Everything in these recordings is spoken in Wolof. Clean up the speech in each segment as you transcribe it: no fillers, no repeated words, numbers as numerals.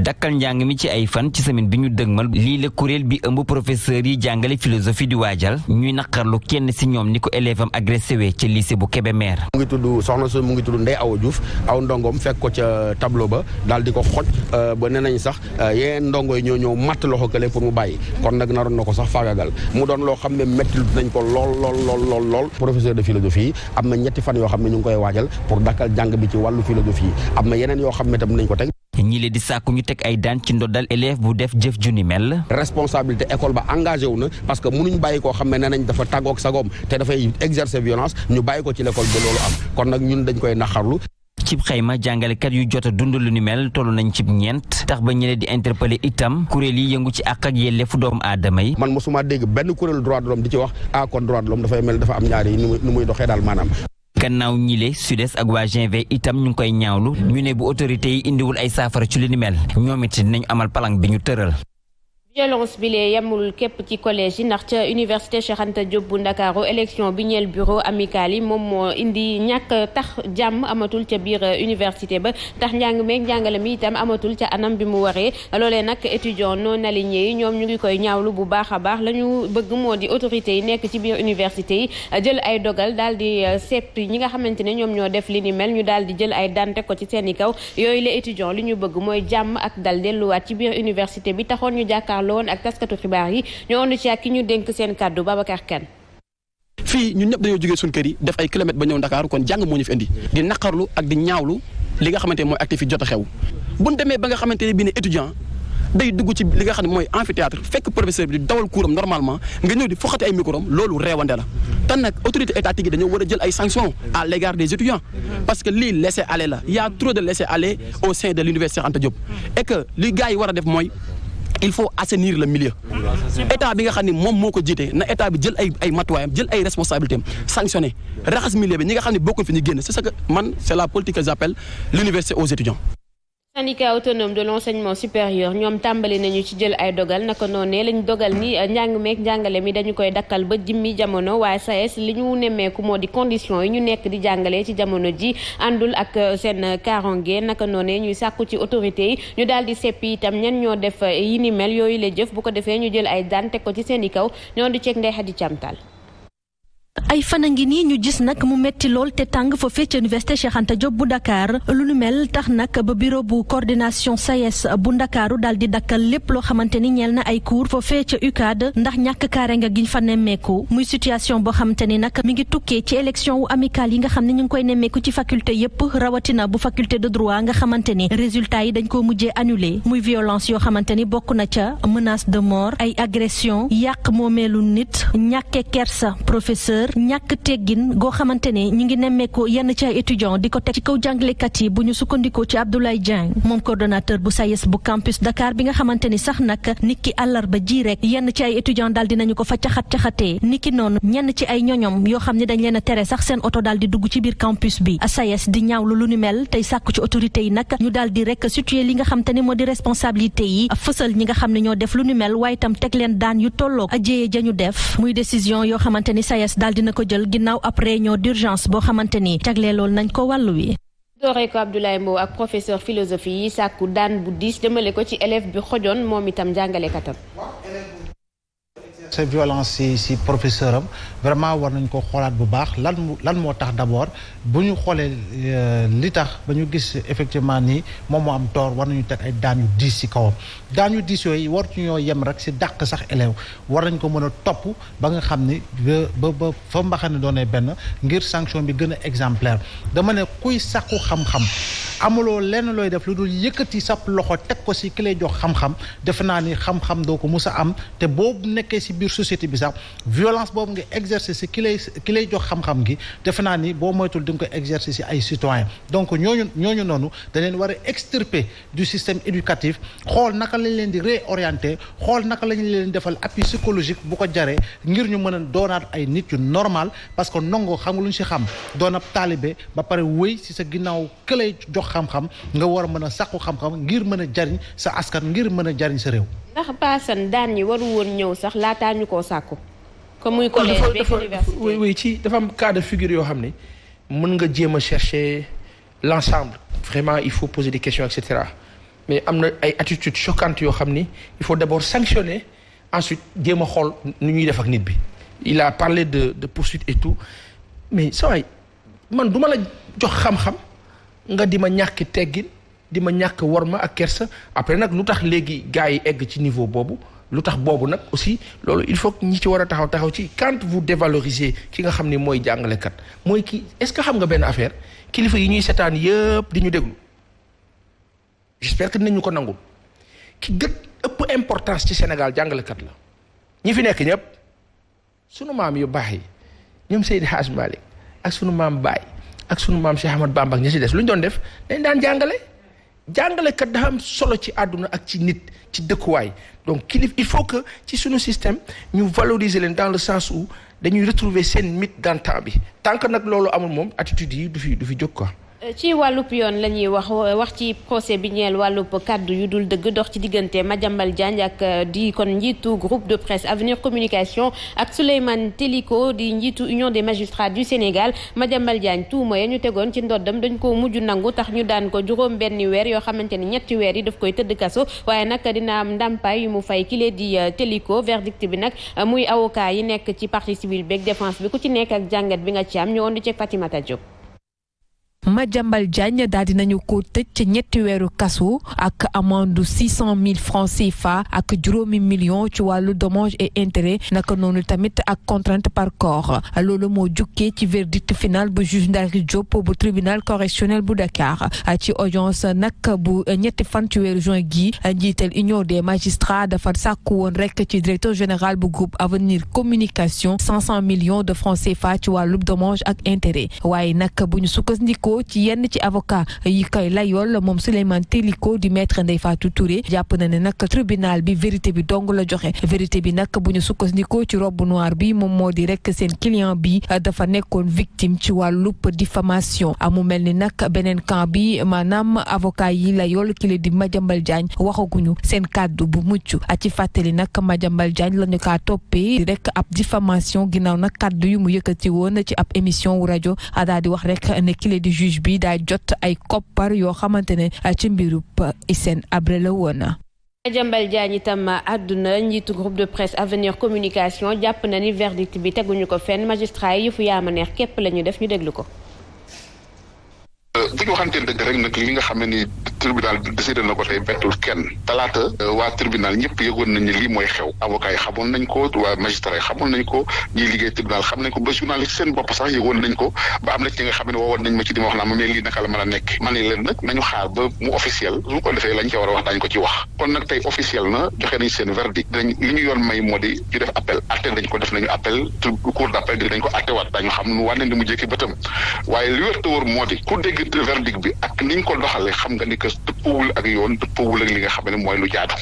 dakkal njàng mi ci ay fan ci semaine bi ñu dëgmal lii la kuréel bi ëmb professeur yi jàngale philosophie di waajal ñuy naqarlu kenn si ñoom ni ko élève am agressé wee ca lycée bu Kébémer. mu ngi tudd soxna su mu ngi tudd Ndeye Awa Diouf aw ndongom fekk ko ca tableau ba daal di ko xoj ba nee nañ sax yeneen ndongo yi ñoo ñëw matt loxo kële pour mu bàyyi kon nag naroon na ko sax faagagal mu doon loo xam ne métti nañ ko lool. professeur de philosophie am na ñetti fan yoo xam ne ñu ngi koy waajal pour dakkal jàng bi ci wàllu philosophie am na yeneen yoo xam ne tam nañ ko teg. ñi leen di sàkku ñu teg ay daan ci ndoddal élève bu def jëf ju ni mel. responsabilité école ba engagé wu na parce que mënuñ bàyyi koo xam ne nee nañ dafa tàggoog sagoom te dafay exercer violence ñu bàyyi ko ci l'école ba loolu am kon nag ñun dañ koy naqarlu. cib xayma jàngalekat yu jot a dund lu ni mel toll nañ cib ñeent tax ba ñële di interpeller itam kuréel yi yëngu ci àq ak yelleefu doomu aadama yi. man mosuma dégg benn kuréel droit de l'homme di ci wax kon droit de l'homme dafay mel dafa am ñaari nu muy doxee daal maanaam. gannaaw ñile SUDES ak waa G20 itam ñu ngi koy ñaawlu ñu ne bu autorité yi indiwul ay saafara ci lu ni mel ñoom it dinañ amal palang bi ñu tëral. violence bi lee yemul képp ci collège yi ndax ca université Cheikh Anta Diop bu Ndakaaru élection bi ñeel bureau amical yi moom moo indi ñàkk tax jàmm amatul ca biir université ba tax njàng meeg njàngale mi itam amatul ca anam bi mu waree loolee nag étudiant non alignés yi ñoom ñu ngi koy ñaawlu bu baax a baax la ñu bëgg moo di autorités yi nekk ci biir université yi jël ay dogal daal di seppi ñi nga xamante ne ñoom ñoo def li ni mel ñu daal di jël ay daan teg ko ci seen i kaw yooyu la étudiant li ñu bëgg mooy jàmm ak dal delluwaat ci biir université bi taxoon ñu jàkkaarloo woon ak taskatu xibaar yi ñoo ànd ci ak ki ñu dénk seen kàddu Babacar Kane. fii ñun ñëpp dañoo jógee suñu kër yi def ay kilomètres ba ñëw Ndakaaru kon jàng moo ñu fi indi di naqarlu ak di ñaawlu li nga xamante ne mooy acte fi jot a xew buñ demee ba nga xamante ne bii ne étudiant day dugg ci li nga xam ne mooy amphithéâtre fekk professeur bi di dawal kuuram normalement nga ñëw di foxati ay micro am loolu reewande la te nag autorité étatique yi dañoo war a jël ay sanctions à l'égard des étudiants parce que lii laisser aller la y a trop de laisser aller au sein de l'université Anta Diop et que li gars yi war a def mooy il faut assainir le milieu état bi nga xam ne moom moo ko jiite na état bi jël ay matuwaayam jël ay responsabilités am sanctionné raxas milieu bi ñi nga xam ne bokkuñ fi ñu génn c'est ce que man c'est la politique que j'appelle l'université aux étudiants. syndicat autonome de l'enseignement supérieur ñoom tàmbali nañu ci jël ay dogal naka noonee lañ dogal ni njàng meek njàngale mi dañu koy dakkal ba jimmi jamono waaye SAES li ñu nemmeeku moo di condition yi ñu nekk di jàngale ci jamono ji àndul ak seen kaaraange naka noonee ñuy sàkku ci autorité yi ñu daal di seppi itam ñan ñoo def yi ni mel yooyu la jëf bu ko defee ñu jël ay daan teg ko ci seen i kaw ñoo di ceeg Ndeye Khady Thiamtal. ay fan a ngi nii ñu gis nag mu metti lool te tàng foofee ca université Cheikh Anta Diop bu Dakar lu nu mel tax nag ba bureau bu coordination SAES bu Ndakaaru daal di dakkal lépp loo xamante ni ñeel na ay cours foofee ca UCAD ndax ñàkk kaaraange giñ fa nemmeeku muy situation boo xamante ni nag mi ngi tukkee ci élection wu amicale yi nga xam ne ñu ngi koy nemmeeku ci faculté yépp rawatina bu faculté de droit nga xamante ni résultat yi dañ koo mujjee annulé muy violence yoo xamante ni bokk na ca menace de mort ay agression yàq moomeelu nit ñàkke kersa professeur ñàkk teggin goo xamante ne ñu ngi nemmeeku yenn ci ay étudiants di ko teg ci kaw jàngalekat yi bu ñu sukkandikoo ci Abdoulaye Dieng moom coordonnateur bu SAES bu campus Dakar bi nga xamante ni sax nag niki àllarba ji rek yenn ci ay étudiants daal dinañu ko fa caxatee niki noonu ñenn ci ay ñoñom yoo xam ne dañ leen a tere sax seen oto daal di dugg ci biir campus bi SAES di ñaawlu lu ni mel tey sàkku ci autorités yi nag ñu daal di rek situer li nga xamante ni moo di responsabilité yi fësal ñi nga xam ne ñoo def lu ni mel waaye itam teg leen daan yu tolloog ajéye jañu def muy décision yoo xamante ni SAES daal dina ko jël ginnaaw ab réunion d'urgence boo xamante ni jagleel lool nañ ko wàllu wi. dooree ko Abdoulaye Mbow ak professeur philosophie yi sàkku daan bu diis jëmale ko ci élève bi xojoon moom itam jàngalekatam. cette violence si professeur am vraiment war nañ ko xoolaat bu baax lan moo tax d'abord bu ñu xoolee li tax ba ñu gis effectivement ni moom moo am tort war nañu teg ay daan yu diis ci kawam daan yu diis yooyu war ñoo yem rek ci dàq sax élève war nañ ko mën a topp ba nga xam ni ba fa mbaxane doonee benn ngir sanction bi gën a exemplaire dama ne kuy sàkku xam-xam amuloo lenn looy def lu dul yëkkati sab loxo teg ko ci ki lay jox xam-xam defe naa ni xam-xam doo ko mus a am te boobu nekkee ci biir société bi sax violence boobu nga exercer ci ki lay jox xam-xam gi defe naa ni boo moytul di nga ko exercer ci ay citoyens donc ñooñu noonu da leen war a extirper du système éducatif xool naka lañ leen di réorienter xool naka lañ leen defal appui psychologique bu ko jaree ngir ñu mën a doonaat ay nit yu normal parce que ndongo xam nga lu ñu ci xam doon ab taalibe ba pare wéy ci sa ginnaaw ki lay jox xam-xam nga war a mën a sàkku xam-xam ngir mën a jariñ sa askan ngir mën a jariñ sa réew. ndax paasan daan ñi waru woon ñëw sax laataa ñu koo sàkku. comme muy collège beeg université oui ci dafa am cas de figure yoo xam ne mën nga jéem a chercher l'ensemble vraiment il faut poser des questions et cetera mais am na ay attitudes choquantes yoo xam ni il faut d'abord sanctionner ensuite jéem a xool nu ñuy def ak nit bi. il a parlé de poursuite et tout mais saa waay man du ma la jox xam-xam nga di ma ñàkk teggin di ma ñàkk worma ak kersa après nag lu tax léegi gars yi egg ci niveau boobu lu tax boobu nag aussi loolu il faut que ñi ci war a taxaw ci quand vous dévalorisez ki nga xam ni mooy jàngalekat mooy kii est-ce que xam nga benn affaire kilifa yi ñuy seetaan yëpp di ñu déglu j'espère que dinañu ko nangul ki gën ëpp importance ci Sénégal jàngalekat la ñi fi nekk ñëpp sunu maam yu baax yi ñoom Seydi Hadj Malick ak sunu maam Baye ak sunu maam Cheikh Ahmad Bamba ak ñi ci des lu ñu doon def dañ daan jàngalekat dafa am solo ci àdduna ak ci nit ci dëkkuwaay donc il faut que ci sunu système ñu valoriser leen dans le sens où dañuy retrouver seen mythe d'antan bi tant que nag loolu amul moom attitude yi du fi jóg quoi. ci wàllub yoon la ñuy wax ci procès bi ñeel wàllub kàddu yu dul dëgg dox ci diggante Madiambal Diagne ak di kon njiitu groupe de presse Avenir Communication ak Souleymane Teliko di njiitu Union des magistrats du Sénégal. Madiambal Diagne tuuma ya ñu tegoon ci ndoddam dañ ko mujj nangu tax ñu daan ko juróom benni weer yoo xamante ni ñetti weer yi daf koy tëdd kaso waaye nag dina am ndàmpaay yu mu fay kile di Teliko. Verdict bi nag muy avocat yi nekk ci partie civile beeg défense bi ku ci nekk ak jàngat bi nga ci am ñu woon di ceeg Fatimata Diop. Madiambal Diagne daal dinañu ko tëj ci ñetti weeru kaso ak amende 600 000 francs CFA ak juróomi million ci wàllu dommages et intérêts naka noonu tamit ak contrainte par corps loolu moo jukkee ci verdict final bu juge Ndari Diop bu tribunal correctionnel bu Dakar ci audience nag bu ñetti fan ci weeru juin gi njiital Union des magistrats dafa sàkku woon rek ci directeur général bu groupe Avenir Communication 500 millions de francs CFA ci wàllu dommages ak intérêts waaye nag bu ñu sukkandikoo ci yenn ci avocat yi koy layool moom Souleymane Teliko di maître Ndeye Fatou Touré jàpp na ne nag tribunal bi vérité bi dong la joxe vérité bi nag bu ñu sukkandikoo ci robe noire bi moom moo di rek seen client bi dafa nekkoon victime ci wàllub diffamation amu mel ni nag beneen camp bi maanaam avocat yi layool ki la di Madiambal Diagne waxaguñu seen kàddu bu mucc ci fàttali nag Madiambal Diagne la ñu kaa toppee di rek ab diffamation ginnaaw nag kàddu yu mu yëkkati woon ci ab émission wu rajo daal di wax rek ne ki la di juge bi daa jot ay koppar yoo xamante ne ci mbirub Hissène Habré la woon. Madiambal Diagne itam àdduna njiitu groupe de presse Avenir Communication jàpp na ni verdict bi teguñu ko fenn magistrat yi yëfu yaama neex képp la ñu def ñu déglu ko. bu ñu waxantee dëgg rek nag li nga xam ne ni tribunal bi décidé na ko tey bettul kenn talaata waa tribunal ñëpp yëgoon nañ ne lii mooy xew avocat yi xamoon nañ ko waa magistrat yi xamoon nañ ko ñiy liggéey tribunal xam nañ ko ba journaliste seen bopp sax yëgoon nañ ko ba am na ci nga xam ne woowoon nañ ma ci di ma wax naa ma mais lii naka la mën a nekk man ne leen nag nañu xaar ba mu officiel su ko defee lañ ca war a wax daañu ko ci wax kon nag tey officiel na joxe nañ seen verdict dinañ li ñu yoon may moo di ñu def appel atte dañ ko def nañu appel cour d'appel dañ ko attewaat daañu xam nu wànneen di mu jékki bëtam waaye li wér te wóor moo di ku dégg verdict bi ak niñ ko doxalee xam nga ni que dëppawul ak yoon dëppawul ak li nga xam ne mooy lu jaadu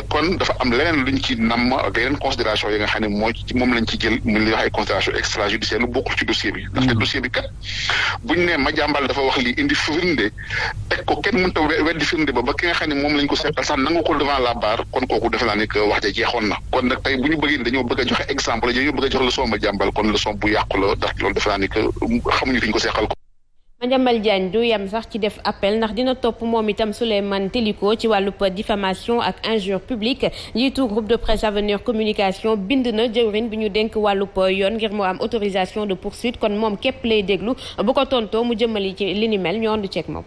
kon dafa am leneen luñ ci namm ak yeneen considération yi nga xam ne moom lañ ci jël mu li wax ay considération extrajudiciaire lu bokkul ci dossier bi ndaxte dossier bi kat buñ ne Madiambal dafa wax lii indi firnde teg ko kenn mënta weddi firnde ba ki nga xam ne moom lañ ko seetal sax nangu ko devant la barre kon kooku defe naa ni que wax ja jeexoon na kon nag tey bu ñu bëggee dañoo bëgg a joxe exemple dañoo bëgg a jox leçon Madiambal kon leçon bu yàqu la ndax loolu defe naa ni que xamuñu fi ñu ko seexal ko. Madiambal Diagne du yem sax ci def appel ndax dina topp moom itam Souleymane Teliko ci wàllub diffamation ak injure publique njiitu groupe de presse Avenir Communication bind na jëwrin bi ñu dénk wàllub yoon ngir mu am autorisation de poursuite kon moom képp lay déglu bu ko tontoo mu jëmali ci li ni mel ñu ànd ceeg moom.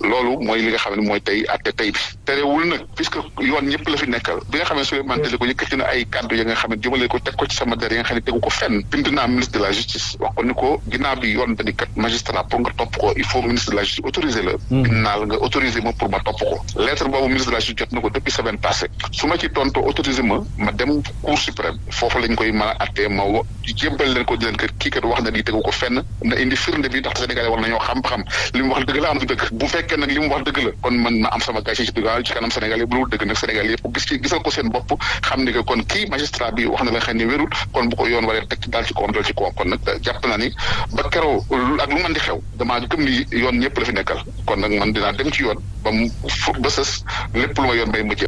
loolu mooy li nga xam ne mooy tey atte tey bi terewul nag puisque yoon ñëpp la fi nekkal bi nga xam ne Souleymane Teliko yëkkati na ay kàddu ya nga xam ne jëmale ko teg ko ci sama der ya nga xam ne tegu ko fenn bind naa ministre de la justice wax ko ni ko ginnaaw bi yoon dañu kat magistrat pour nga topp ko il faut ministre de la justice autorisé la bind naa la nga autorisé ma pour ma topp ko lettre boobu ministre de la justice jot na ko depuis semaine passée su ma ci tontu autorisé ma dem cour suprême foofu lañ koy mën a attee ma jébbal leen ko di leen kër kii kat wax na lii tegu ko fenn na indi firnde bi ndax Sénégalais war nañoo xam-xam li mu wax dëgg la am du dëgg bu fekkee nag li mu wax dëgg la kon man ma am sama gàcce ci kanam Sénégal yi bu dul dëgg nag Sénégal yëpp gisal ko seen bopp xam ni que kon kii magistrat bi wax na la xam ne wérul kon bu ko yoon waree teg ci daal ci kawam dal ci kawam kon nag jàpp naa ni ba keroo ak lu mën di xew damaa gëm ni yoon ñëpp la fi nekkal kon nag man dinaa dem ci yoon ba sës lépp lu ma yoon bay mujjee.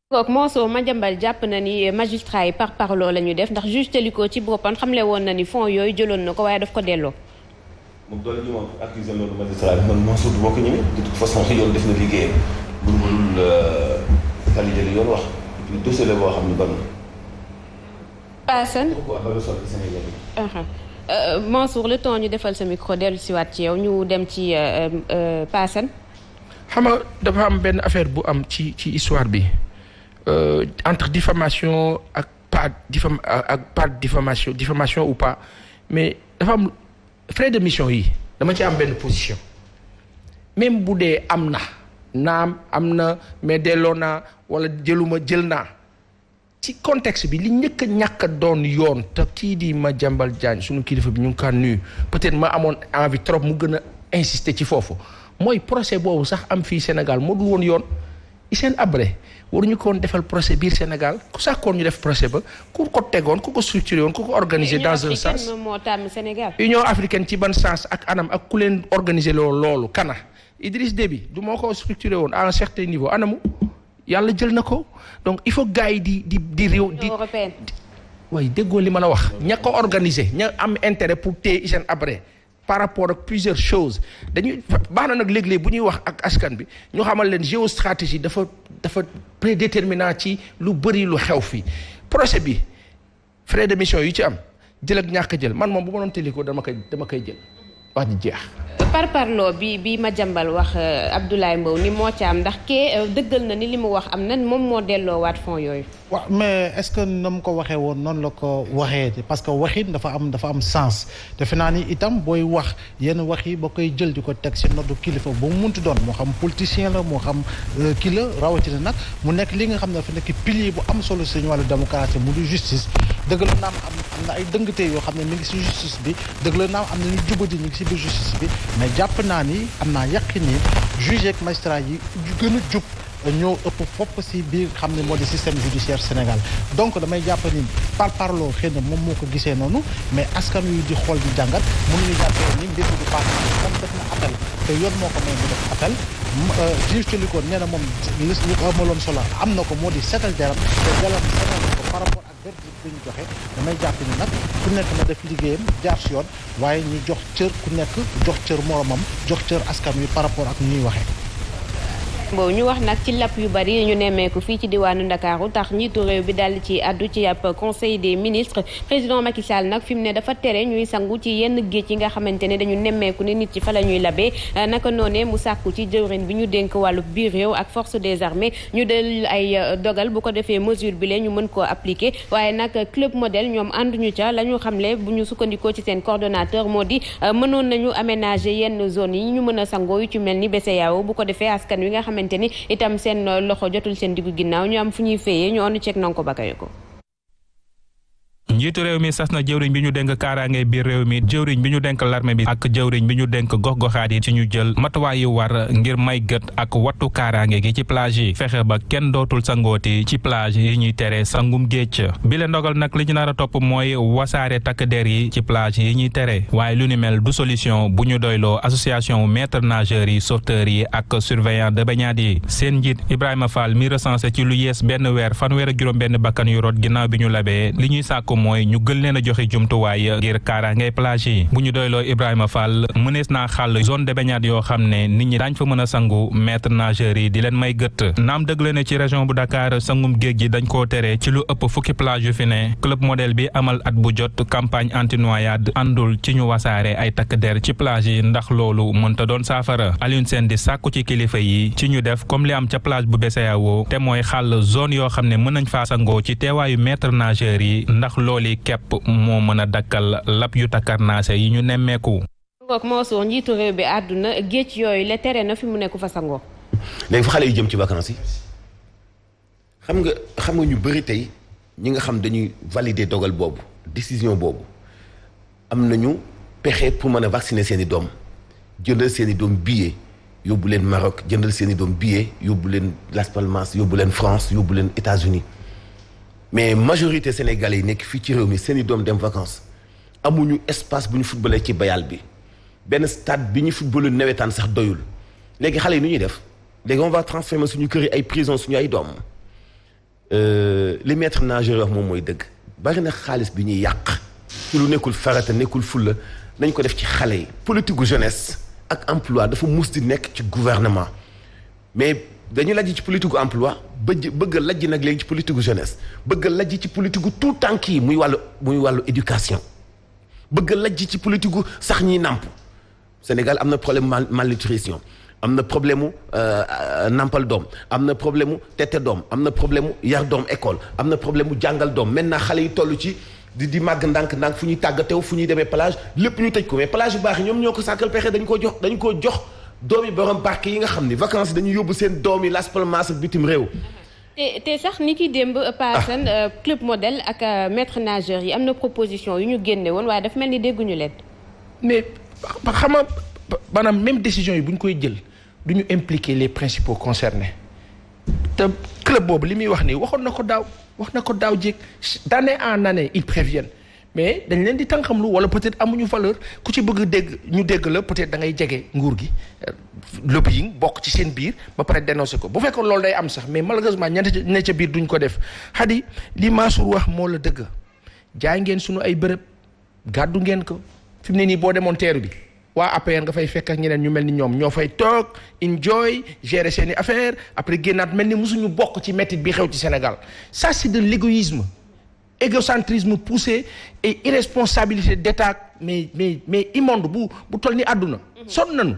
kook Monso Madiambal jàpp na ni magistrat yi par parloo la ñu def ndax juge Teliko ci boppam xamle woon na ni fonds yooyu jëloon na ko waaye daf ko delloo. moom doole ñu moom accusé loolu magistrat bi man Mansour du bokk ñu ni de toute façon yoon def na liggéeyam mënul valider li yoon wax dossier la boo xam ne ban Assane Mansour le temps ñu defal sa micro dellu siwaat ci yow ñu dem ci Assane. xam nga dafa am benn affaire bu am ci histoire bi entre diffamation ak pas diffamation ou pas mais dafa am frais de mission yi dama ci am benn position même bu dee am na mais delloo naa wala jël naa ci contexte bi li njëkk a ñàkk a doon yoon te kii di Madiambal Diagne suñu kilifa bi ñu ngi ko nuyu peut-être ma amoon envie trop mu gën a insister ci foofu mooy procès boobu sax am fii Sénégal moo dul woon yoon Hissène Habré waruñu ko woon defal procès biir Sénégal ku sax koon ñu def procès ba ku ko tegoon ku ko structuré woon ku ko organisé dans un sens Union africaine ci ban sens ak anam ak ku leen organisé loolu kana Idriss Déby du moo ko structuré woon à un certain niveau anamu yàlla jël na ko donc il faut gars yi di réew di waaye déggoo li ma la wax ña ko organisé ña am intérêt pour téye Hissène Habré par rapport ak plusieurs choses dañuy baax na nag léeg-léeg bu ñuy wax ak askan bi ñu xamal leen géostratégie dafa prédéterminant ci lu bëri lu xew fii procès bi frais de mission yu ci am jël ak ñàkk jël man moom bu ma doon téliko dama koy jël wax ji jeex. parparloo bi Madiambal wax Abdoulaye Mbow ni moo ci am ndax kee dëggal na ni li mu wax am na moom moo delloowaat fonds yooyu. waaw mais est-ce que na mu ko waxee woon noonu la ko waxee parce que waxin dafa am sens defe naa ni itam booy wax yenn wax yi ba koy jël di ko teg si noddu kilifa ba mu munti doon moo xam politicien la moo xam kii la rawatina nag mu nekk li nga xam ne dafa nekk pilier bu am solo suñu wàllu démocratie mu di justice dëgg la naam am na ay dëngte yoo xam ne mi ngi si justice bi dëgg la naam am na ñu jubadi ñu ngi si biir justice bi mais jàpp naa ni am naa yàqin ni juge ak magistrat yi gën a jub ñoo ëpp fopp si biir xam ne moo di système judiciaire Sénégal donc damay jàpp ni parparloo xëy na moom moo ko gisee noonu mais askan wi di xool di jàngat mënuñu jàppee ni mbir mi di paase moom def na appel te yoon moo ko may mu def appel juge Téliko nee na moom li ko amaloon solo am na ko moo di seetal deram te deram seetal na ko par rapport ak verdict bi ñu joxe damay jàpp ni nag ku nekk na def liggéeyam jaar si yoon waaye ñu jox cër ku nekk jox cër moromam jox cër askan wi par rapport ak ni ñuy waxee. boobu ñu wax nag ci lapp yu bari ñu nemmeeku fii ci diwaanu Ndakaaru tax njiitu réew bi daal ci àddu ci ab conseil des ministres président Macky Sall nag fi mu ne dafa tere ñuy sangu ci yenn géej yi nga xamante ne dañu nemmeeku ne nit ci fa la ñuy labee naka noonee mu sàkku ci jëwriñ bi ñu dénk wàllu biir réew ak force des armées ñu del ay dogal bu ko defee mesure bi lee ñu mën koo appliquer waaye nag club modèle ñoom ànduñu ca la ñu xamle bu ñu sukkandikoo ci seen coordonnateur moo di mënoon nañu aménager yenn zone yi ñu mën a sangoo yu ci mel ni BCEAO bu ko defee askan wi nga xamante ni itam seen loxo jotul seen diggu ginnaaw ñu am fu ñuy féeyee ñu ànd ceeg nangu ko bakayo ko njiitu réew mi sas na jëwriñ bi ñu dénk kaaraange biir réew mi jëwriñ bi ñu dénk l'armée bi ak jëwriñ bi ñu dénk gox-goxaat yi ci ñu jël matuwaay yu war ngir may gët ak wattu kaaraange gi ci plage yi fexe ba kenn dootul sangooti ci plage yi ñuy tere sangum géej bi leen dogal nag li ñu nar a topp mooy wasaare takk der yi ci plage yi ñuy tere waaye lu ni mel du solution bu ñu doyloo association maîtres nageurs yi sauveteurs yi ak surveillants de baignade yi seen njiit Ibrahima Fall mi recensé ci lu yees benn weer fanweer ak juróom benn bakkan yu rot ginnaaw bi ñu labee li ñuy sàkku mooy ñu gën leen a joxe jumtuwaay ngir kaaraangay plage yi bu ñu doyloo Ibrahima Fall mënees naa xàll zone de baignade yoo xam ne nit ñi daañ fa mën a sangu maître nageurs yi di leen may gët naam dëgg la ne ci région bu Dakar sangum géej gi dañ koo tere ci lu ëpp fukki plage yu fi ne club modèle bi amal at bu jot campagne anti noyade àndul ci ñu wasaare ay takk der ci plage yi ndax loolu mënta doon saafara Alioune Sène di sàkku ci kilifa yi ci ñu def comme li am ca plage bu BCEAO te mooy xàll zone yoo xam ne mën nañ faa sangoo ci teewaayu maître nageurs yi ndax looli képp moo mën a dakkal lap yu takkarnaase yi ñu nemmeeku. ngook moo soo njiitu réew bi àdduna géej yooyu la tere na fi mu nekku fa sangoo léegi fa xale yu jëm ci vacances yi xam nga ñu bëri tey ñi nga xam dañuy valider dogal boobu décision boobu am nañu pexe pour mën a vacciner seen i doom jëndal seen i doom billet yóbbu leen Maroc jëndal seen i doom billet yóbbu leen Las Palmas yóbbu leen France yóbbu leen États-Unis mais majorité sénégalais yi nekk fii ci réew mi seen i doom dem vacances amuñu espace bu ñu footballee ci bayal bi benn stade bi ñu footballu nawetaan sax doyul léegi xale yi nu ñuy def léegi on va transformer suñu kër yi ay prison suñu ay doom li maître nageur wax moom mooy dëgg bari na xaalis bi ñuy yàq ci lu nekkul farata nekkul fulla nañ ko def ci xale yi politique gu jeunesse ak emploi dafa mus di nekk ci gouvernement mais dañu lajj ci politique gu emploi bëgg a lajj nag léegi ci politique gu jeunesse bëgg a lajj ci politique gu tout tànk yi muy wàllu éducation bëgg a lajj ci politique gu sax ñiy nàmp Sénégal am na problème malnutrition am na problème mu nampal doom am na problème mu tete doom am na problème mu yar doom école am na problème mu jàngal doom maintenant xale yi toll ci di màgg ndànk fu ñuy tàggatew fu ñuy demee plage lépp ñu tëj ko mais plage yu baax yi ñoom ñoo ko sàkkal pexe dañ koo jox doom yi borom barke yi nga xam ni vacances dañuy yóbbu seen doom yi Las Palmas ak bitim réew. te sax ni ki démb paasan club modèle ak maître nageur yi am na proposition yu ñu génne woon waaye dafa mel ni dégguñu leen. mais xam nga maanaam même décision yi bu ñu koy jël du ñu impliquer les principaux concernés te club boobu li muy wax nii wax na ko daaw jéeg d'année en année ils préviennent mais dañ leen di tànqamlu wala peut-être amuñu valeur ku ci bëgg dégg la peut-être da ngay jege nguur gi lobbying bokk ci seen biir ba pare dénoncer ko bu fekkoon loolu day am sax mais malheureusement ña ca biir duñ ko def xadi li Mansour wax moo la dëgg jaay ngeen sunu ay bërëb gàddu ngeen ko fi mu ne nii boo demoon teeru bi waa APR nga fay fekk ak ñeneen ñu mel ni ñoom ñoo fay toog enjoy gérer seeni affaire après génnaat mel ni mosuñu bokk ci métit bi xew ci Sénégal ça c'est de l'égoïsme égocentrisme poussé et irresponsabilité d'État mais immonde bu toll ni àdduna sonn nañu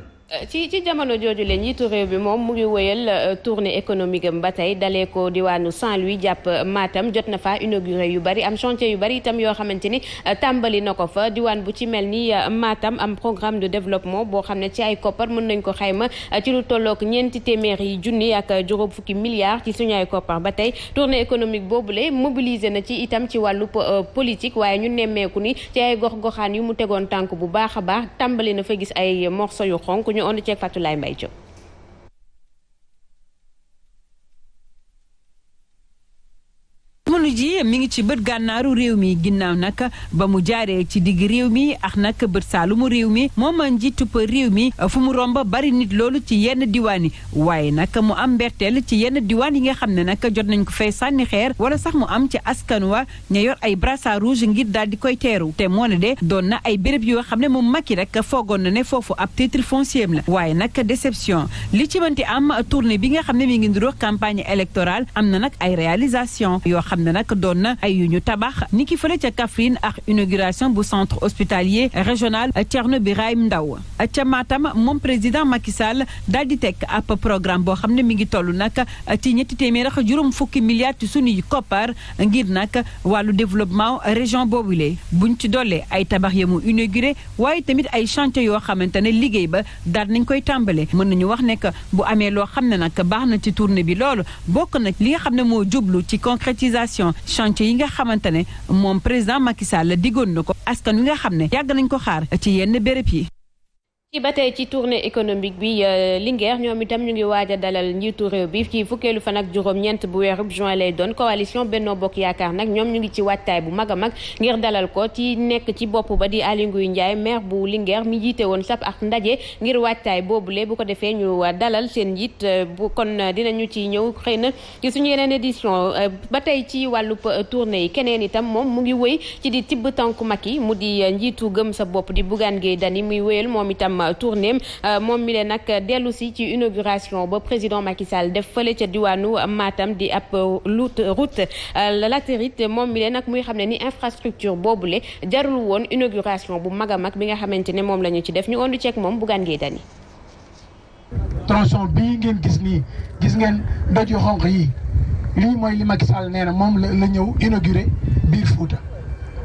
ci jamono jooju leen njiitu réew bi moom mu ngi wéyal tournée économique am ba tey dalee ko diwaanu Saint-Louis jàpp Matam jot na fa inauguré yu bari am chantier yu bari itam yoo xamante ni tàmbali na ko fa diwaan bu ci mel ni Matam am programme de développement boo xam ne ci ay koppar mën nañ ko xayma ci lu tollook 400 junni ak juróom fukki milliards ci suñu ay koppar ba tey tournée économique boobule mobilisé na ci itam ci wàllu politique waaye ñu nemmeeku ni ci ay gox-goxaan yu mu tegoon tànk bu baax a baax tàmbali na fa gis ay morceaux yu xonk on ceeg Fatulaay Mbay Diop jamono ji mi ngi ci bët gànnaaru réew mi ginnaaw nag ba mu jaaree ci digg réew mi ak nag bët saalumu réew mi moom njiitub réew mi fu mu romb bari nit loolu ci yenn diwaan yi waaye nag mu am mberteel ci yenn diwaan yi nga xam ne nag jot nañ ko fay sànni xeer wala sax mu am ci askan wa ña yor ay brassard rouge ngir daal di koy teeru te moo ne de doon na ay béréb yoo xam ne moom Macky rek foogoon na ne foofu ab titre foncier la waaye nag déception li ci mënti am tournée bi nga xam ne mi ngi ndiroo campagne électorale am na nag ay réalisation yoo xam ne nag doon na ay yu ñu tabax ni ki fële ca Kaffrine ak inauguration bu centre hospitalier régional Thierno Birahim Ndaw ca Matam moom président Macky Sall daal di teg ab programme boo xam ne mi ngi toll nag ci 250 milliards ci sunuy koppar ngir nag wàllu développement région boobule buñ ci dollee ay tabax ya mu inauguré waaye tamit ay chantier yoo xamante ne liggéey ba daal nañ koy tàmbale mën nañu wax ne que bu amee loo xam ne nag baax na ci tournée bi loolu bokk nag li nga xam ne moo jublu ci concrétisation chantier yi nga xamante ne moom président Macky Sall diggoon na ko askan wi nga xam ne yàgg nañ ko xaar ci yenn béréb yi. ci ba tey ci tournée économique bi Linguère ñoom itam ñu ngi waaj a dalal njiitu réew bi ci fukkeelu fan ak juróom-ñeent bu weerub juin lay doon coalition Benno Bokk Yaakaar nag ñoom ñu ngi ci waajtaay bu mag a mag ngir dalal ko ci nekk ci bopp ba di Aly Ngouille Ndiaye maire bu Linguère mi jiite woon sap ak ndaje ngir waajtaay boobule bu ko defee ñu dalal seen njiit bu kon dinañu ci ñëw xëy na ci suñu yeneen édition ba tey ci wàllu tournée yi keneen itam moom mu ngi wëy ci di tibb tànku Macky mu di njiitu gëm sa bopp di Bougane Gueye Dany muy wëyal moom itam tournéem moom mi leen nag dellu si ci inauguration ba président Macky Sall def fële ca diwaanu Matam di ab route latérite moom mi leen nag muy xam ne ni infrastructure boobule jarul woon inauguration bu mag a mag bi nga xamante ne moom la ñu ci def ñu ondu ceeg moom Bougane Gueye Dany. tronçon bii ngeen gis nii gis ngeen doj yu xonq yi lii mooy li Macky Sall nee na moom la ñëw inauguré biir Fouta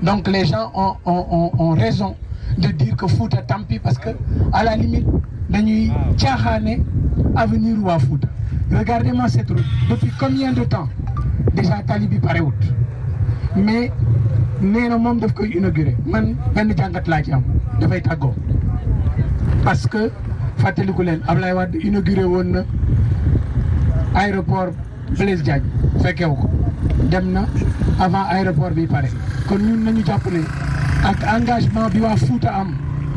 donc les gens ont raison de dire que Fouta tampi parce que à la limite dañuy caaxaane avenir waa Fouta regardez-moi cette route depuis combien de temps déjà tali bi parewut mais nee na moom daf koy inauguré man benn jàngat laa ci am dafay tàggoo parce que fàttaliku leen Ablaye Wade inauguré woon na aéroport Blaise Diagne fekkewu ko dem na avant aéroport bi pare kon ñun nañu jàppale ak engagement bi waa Fouta am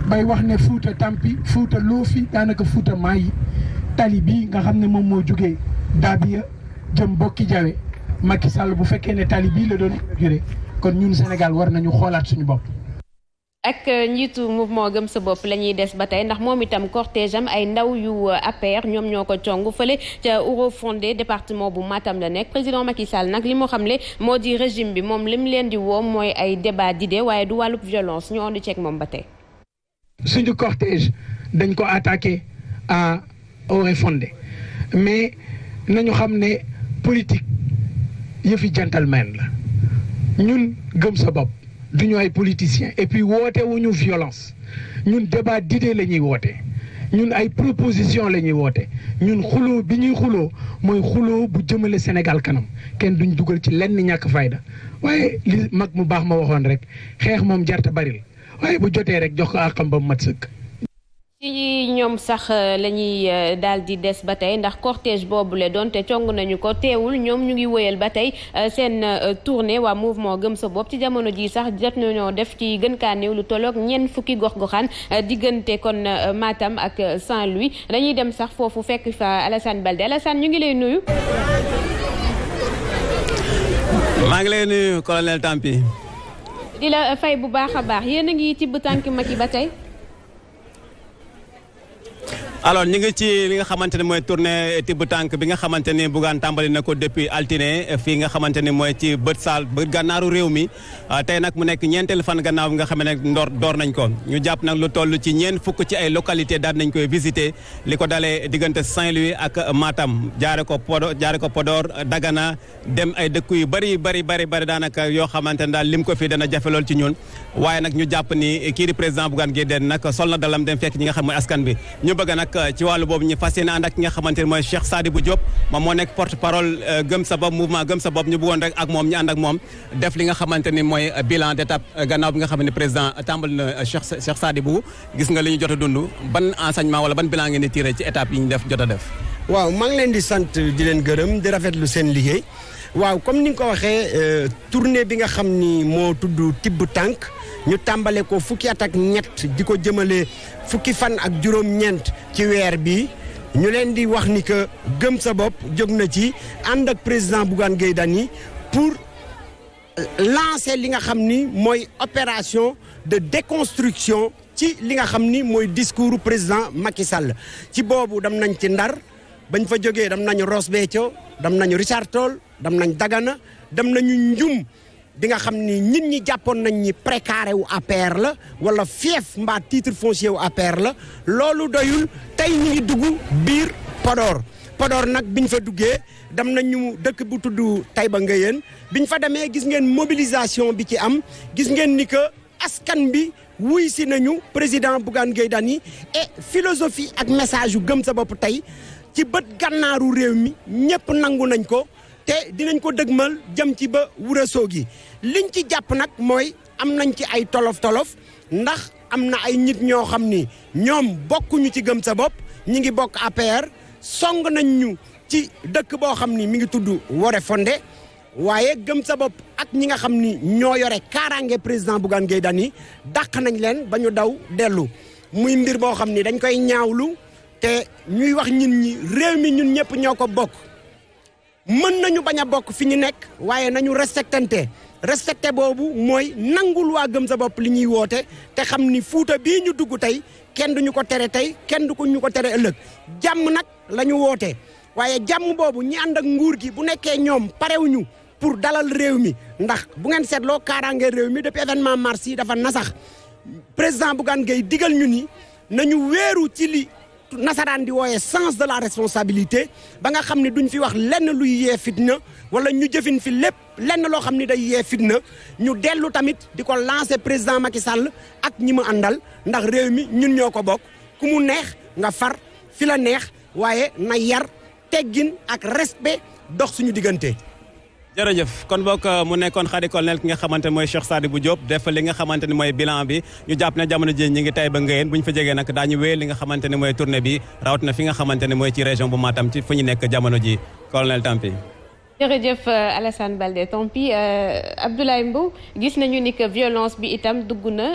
bay wax ne Fouta tampi Fouta loofi daanaka Fouta maayi tali bi nga xam ne moom moo jógee Dabia jëm Bokki Jawe Macky Sall bu fekkee ne tali bii la doon inauguré kon ñun Sénégal war nañu xoolaat suñu bopp. ak njiitu mouvement gëm sa bopp la ñuy des ba tey ndax moom itam cortège am ay ndaw yu APR ñoom ñoo ko cong fële ca Ouro-Fondé département bu Matam la nekk président Macky Sall nag li moo xamle moo di régime bi moom lim leen di woo mooy ay débat d'idées waaye du wàllub violence ñu andi ceeg moom ba tey. suñu cortège dañ ko attaqué à Ouro-Fondé mais nañu xam ne politique yëfi gentleman la ñun gëm sa bopp. duñu ay politiciens et puis woote wuñu violence ñun débat d'idées la ñuy woote ñun ay proposition la ñuy woote ñun xuloo bi ñuy xuloo mooy xuloo bu jëmale Sénégal kanam kenn duñ dugal ci lenn ñàkk fayda waaye li mag mu baax ma waxoon rek xeex moom jarta baril waaye bu jotee rek jox ko àqam ba mu mat sëkk. ci ñoom sax la ñuy daal di des ba tey ndax cortège boobule donte cong nañu ko teewul ñoom ñu ngi wëyal ba tey seen tournée waa mouvement gëm sa bopp ci jamono ji sax jot nañoo def ci gën kaa néew lu tolloog ñeent fukki gox-goxaan diggante kon Matam ak Saint-Louis dañuy dem sax foofu fekk fa Alassane Balde Alassane ñu ngi lay nuyu. maa ngi lay nuyu colonel Tampi. di la fay bu baax a baax yéen a ngi tibb tànk Macky ba tey. alors ñu ngi ci li nga xamante ne mooy tournée tibb tànk bi nga xamante ni Bougane tàmbali na ko depuis altine fii nga xamante ni mooy ci bët gànnaaru réew mi tey nag mu nekk ñeenteelu fan gannaaw bi nga xam ne door nañ ko ñu jàpp nag lu toll ci ñeent fukk ci ay localité daal nañ koy visiter li ko dalee diggante Saint-Louis ak Matam jaare ko Podor Dagana dem ay dëkk yu bari daanaka yoo xamante ne daal lim ko fii dana jafe lool ci ñun waaye nag ñu jàpp ni kii di président Bougane Gueye Dany nag sol na dalam dem fekk ñi nga xam mooy askan bi ñu bëgg nag ci wàllu boobu ñu fas yéene ànd ak ki nga xamante ne mooy Cheikh Sadibou Diop moom moo nekk porte parole gëm sa bopp mouvement gëm sa bopp ñu bëggoon rek ak moom ñu ànd ak moom def li nga xamante ni mooy bilan d'étape gannaaw bi nga xam ne président tàmbali na Cheikh Sadibou gis nga li ñu jot a dund ban enseignement wala ban bilan ngeen di tiré ci étape yi ñu jot a def. waaw maa ngi leen di sant di leen gërëm di rafetlu seen liggéey waaw comme ni nga ko waxee tournée bi nga xam ni moo tudd tibb tànk ñu tàmbale ko fukki at ak ñett di ko jëmale fukki fan ak juróom-ñeent ci weer bi ñu leen di wax ni que gëm sa bopp jóg na ci ànd ak président Bougane Gueye Dany pour lancer li nga xam ni mooy opération de déconstruction ci li nga xam ni mooy discours président Macky Sall ci boobu dem nañ ci Ndar bañ fa jógee dem nañu Ross Béthio dem nañu Richard Toll dem nañ Dagana dem nañu Ndioum bi nga xam ni nit ñi jàppoon nañ ñi précaré wu APR la wala fief mbaa titre foncier wu APR la loolu doyul tey ñu ngi dugg biir Podor nag biñ fa duggee dem nañu dëkk bu tudd Taïba Ngéyeen biñ fa demee gis ngeen mobilisation bi ci am gis ngeen ni que askan bi wuy si nañu président Bougane Gueye Dany et philosophie ak message yu gëm sa bopp tey ci bët gànnaaru réew mi ñëpp nangu nañ ko te dinañ ko dëgmal jëm ci ba Ourossogui liñ ci jàpp nag mooy am nañ ci ay tolof-tolof ndax am na ay nit ñoo xam ni ñoom bokkuñu ci gëm sa bopp ñi ngi bokk APR song nañ ñu ci dëkk boo xam ni mi ngi tudd Ouro-Fondé waaye gëm sa bopp ak ñi nga xam ni ñoo yore kaaraange président Bougane Gueye Dany dàq nañ leen ba ñu daw dellu muy mbir boo xam ni dañ koy ñaawlu te ñuy wax ñun ñi réew mi ñun ñëpp ñoo ko bokk mën nañu bañ a bokk fi ñu nekk waaye nañu respecté boobu mooy nangul waa gëm sa bopp li ñuy woote te xam ni Fuuta bii ñu dugg tey kenn duñu ko tere tey kenn du ko ñu ko tere ëllëg jàmm nag la ñu woote waaye jàmm boobu ñi ànd ak nguur gi bu nekkee ñoom parewuñu pour dalal réew mi ndax bu ngeen seetloo kaaraange réew mi depuis événement mars yi dafa nasax président Bougane Gueye digal ñu ni nañu wéeru ci li nasaraan di wooyee sens de la responsabilité ba nga xam ne duñ fi wax lenn luy yee fitna wala ñu jëfin fi lépp lenn loo xam ne day yee fitna ñu dellu tamit di ko lancer président Macky Sall ak ñi mu àndal ndax réew mi ñun ñoo ko bokk ku mu neex nga far fi la neex waaye na yar teggin ak respect dox suñu diggante. jërëjëf kon bokk mu nekkoon xadi colonel ki nga xamante ne mooy Cheikh Sadibou Diop def li nga xamante ne mooy bilan bi ñu jàpp ne jamono ji ñi ngi Taïba Ngéyeen bu ñu fa jegee nag daañu wéy li nga xamante ne mooy tournée bi rawat na fi nga xamante ne mooy ci région bu Matam ci fu ñu nekk jamono ji colonel Tampi jërëjëf Alassane Baldé tant pis Abdoulaye Mbow gis nañu ni que violence bi itam dugg na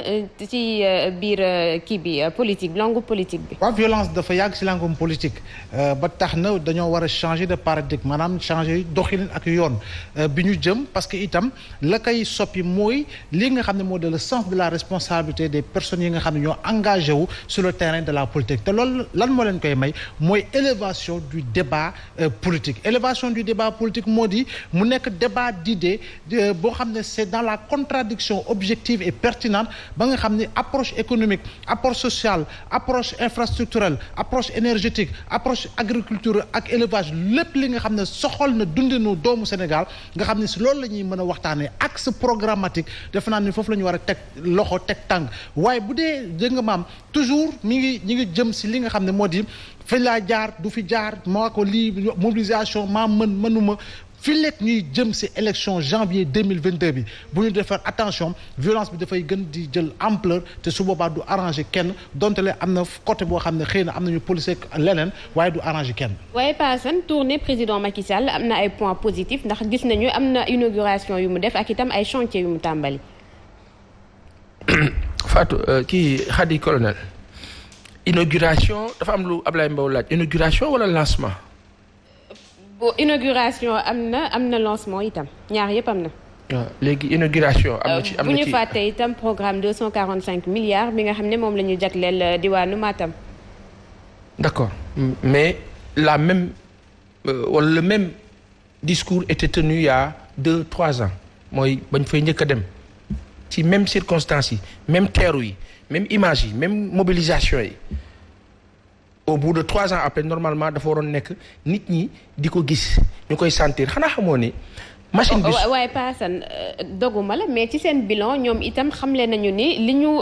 ci biir kii bi politique langue politique bi. waaw violence dafa yàgg ci langue politique ba tax na dañoo war a changer de paradigme maanaam changer doxalin ak yoon bi ñu jëm parce que itam la koy soppi mooy li nga xam ne moo de le sens de la responsabilité des personnes yi nga xam ne ñoo engagé wu sur le terrain de la politique te loolu lan moo leen koy may mooy élévation du débat politique élévation du débat politique. moo di mu nekk débat d'idées boo xam ne c'est dans la contradiction objective et pertinente ba nga xam ne approche économique approche sociale approche infrastructurelle approche énergétique approche agriculture ak élevage lépp li nga xam ne soxal na dundinu doomu Sénégal nga xam ne si loolu la ñuy mën a waxtaanee axe programmatique defe naa ni foofu la ñu war a teg loxo teg tànk waaye bu dee dégg nga maam toujours ñi ngi jëm si li nga xam ne moo di fi laa jaar du fi jaar maa ko lii mobilisation maa mënuma fi lekk ñuy jëm ci élection janvier 2022 bi bu ñu defar attention violence bi dafay gën di jël ampleur te su boobaa du arranger kenn donte le am na côté boo xam ne xëy na am nañu policier leneen waaye du arranger kenn. waaye Paasan tournée président Macky Sall am na ay points positifs ndax gis nañu am na inauguration yu mu def ak itam ay chantier yu mu tàmbali. Fatou kii Khady colonel inauguration dafa am lu Ablaye Mbow laaj inauguration wala lancement. inauguration am na lancement itam ñaar yëpp am na. waaw léegi inauguration am na ci bu ñu fàtte itam programme 245 milliards bi nga xam ne moom la ñu jagleel diwaanu Matam. d'accord mais la même wala le même discours était tenu il y a 2-3 ans mooy bañ fay njëkk a dem ci même circonstances yi même teeru yi même image yi même mobilisation yi. au bout de 3 ans après normalement dafa waroon nekk nit ñi di ko gis ñu koy sentir xanaa xamoo ni machine bi waaye Paasan doguma la mais ci seen bilan ñoom itam xamle nañu ni li ñu